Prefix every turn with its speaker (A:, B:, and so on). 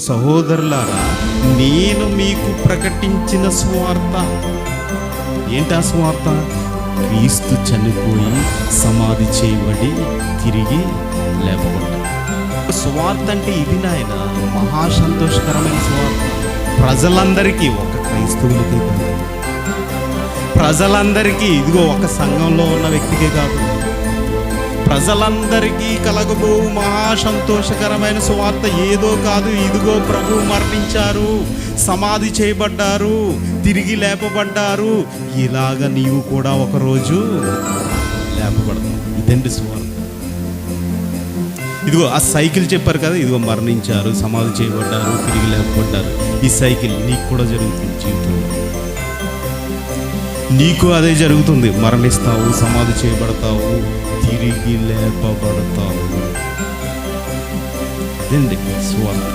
A: సహోదరులారా, నేను మీకు ప్రకటించిన సువార్త ఏంటా సువార్త? క్రీస్తు చనిపోయి సమాధి చేయబడి తిరిగి లేపబడ్డాడు. సువార్త అంటే ఇది నాయన, మహా సంతోషకరమైన సువార్త. ప్రజలందరికీ, ఒక క్రైస్తవులకే కాదు, ప్రజలందరికీ, ఇదిగో ఒక సంఘంలో ఉన్న వ్యక్తికే కాదు, ప్రజలందరికీ కలగబో మహా సంతోషకరమైన సువార్త. ఏదో కాదు, ఇదిగో ప్రభు మరణించారు, సమాధి చేయబడ్డారు, తిరిగి లేపబడ్డారు. ఇలాగ నీవు కూడా ఒకరోజు లేపబడతావు. ఇదండి సువార్త. ఇదిగో ఆ సైకిల్ చెప్పారు కదా, ఇదిగో మరణించారు, సమాధి చేయబడ్డారు, తిరిగి లేపబడ్డారు. ఈ సైకిల్ నీకు కూడా జరుగుతుంది జీవితంలో. నీకు అదే జరుగుతుంది. మరణిస్తావు, సమాధి చేయబడతావు, తిరిగి లేపబడతావు. అదండి సువార్త.